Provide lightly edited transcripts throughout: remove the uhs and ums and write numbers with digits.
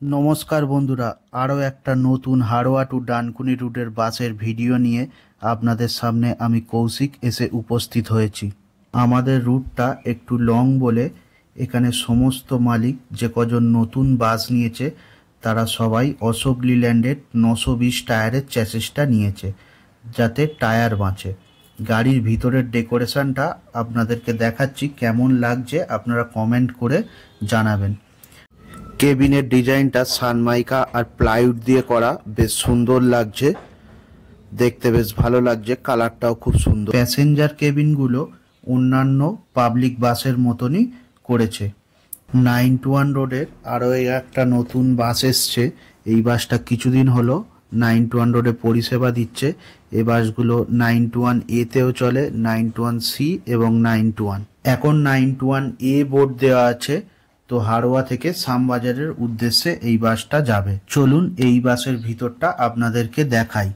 নমস্কার বন্ধুরা, আরও একটা নতুন হাড়োয়া টু ডানকুনি রুটের বাসের ভিডিও নিয়ে আপনাদের সামনে আমি কৌশিক এসে উপস্থিত হয়েছি। আমাদের রুটটা একটু লং বলে এখানে সমস্ত মালিক যে কজন নতুন বাস নিয়েছে তারা সবাই অশোক লিল্যান্ডের 920 টায়ারের চ্যাসিসটা নিয়েছে, যাতে টায়ার বাঁচে। গাড়ির ভিতরের ডেকোরেশনটা আপনাদেরকে দেখাচ্ছি, কেমন লাগছে আপনারা কমেন্ট করে জানাবেন। কেবিনের ডিজাইনটা সানমাইকা আর প্লাইউড দিয়ে করা, বেশ সুন্দর লাগছে, দেখতে বেশ ভালো লাগছে, কালারটাও খুব সুন্দর। প্যাসেঞ্জার কেবিনগুলো অন্যান্য পাবলিক বাসের মতনই করেছে। 921 রোডের আরও একটা নতুন বাস এসছে। এই বাসটা কিছুদিন হলো 921 রোডে পরিষেবা দিচ্ছে। এই বাসগুলো 921 এতেও চলে, 921 সি এবং 921। এখন 921 এ বোর্ড দেওয়া আছে, তো হাড়োয়া থেকে শ্যামবাজারের উদ্দেশ্যে এই বাসটা যাবে। চলুন এই বাসের ভিতরটা আপনাদেরকে দেখাই।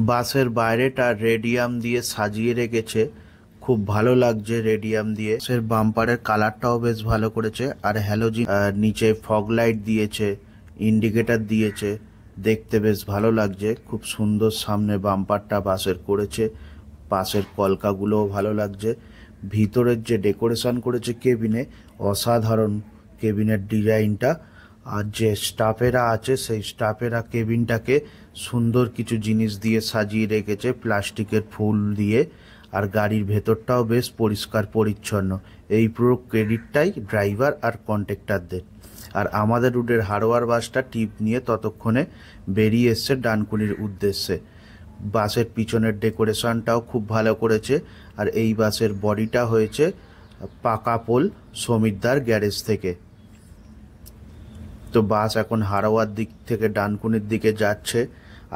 বাসের বাইরেটা রেডিয়াম দিয়ে সাজিয়ে রেখেছে, খুব ভালো লাগছে রেডিয়াম দিয়ে। বাসের বাম্পারের কালারটাও বেশ ভালো করেছে, আর হ্যালোজিন নিচে ফগ লাইট দিয়েছে, ইন্ডিকেটর দিয়েছে, দেখতে বেশ ভালো লাগছে, খুব সুন্দর সামনে বাম্পারটা বাসের করেছে। পাশের কলকাগুলোও ভালো লাগছে। ভিতরের যে ডেকোরেশন করেছে কেবিনে, অসাধারণ কেবিনের ডিজাইনটা। আর যে স্টাফেরা আছে সেই স্টাফেরা কেবিনটাকে সুন্দর কিছু জিনিস দিয়ে সাজিয়ে রেখেছে, প্লাস্টিকের ফুল দিয়ে। আর গাড়ির ভেতরটাও বেশ পরিষ্কার পরিচ্ছন্ন। এই পুরো ক্রেডিটটাই ড্রাইভার আর কন্ট্রাক্টরদের। আর আমাদের রুটের হাড়োয়ার বাসটা টিপ নিয়ে ততক্ষণে বেরিয়ে এসছে ডানকুনির উদ্দেশ্যে। বাসের পিছনের ডেকোরেশনটাও খুব ভালো করেছে। আর এই বাসের বডিটা হয়েছে পাকা পোল সমীরদার গ্যারেজ থেকে। তো বাস এখন হাড়োয়ার দিক থেকে ডানকুনির দিকে যাচ্ছে।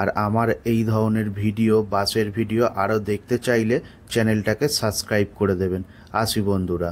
আর আমার এই ধরনের ভিডিও, বাসের ভিডিও আরও দেখতে চাইলে চ্যানেলটাকে সাবস্ক্রাইব করে দেবেন। আসি বন্ধুরা।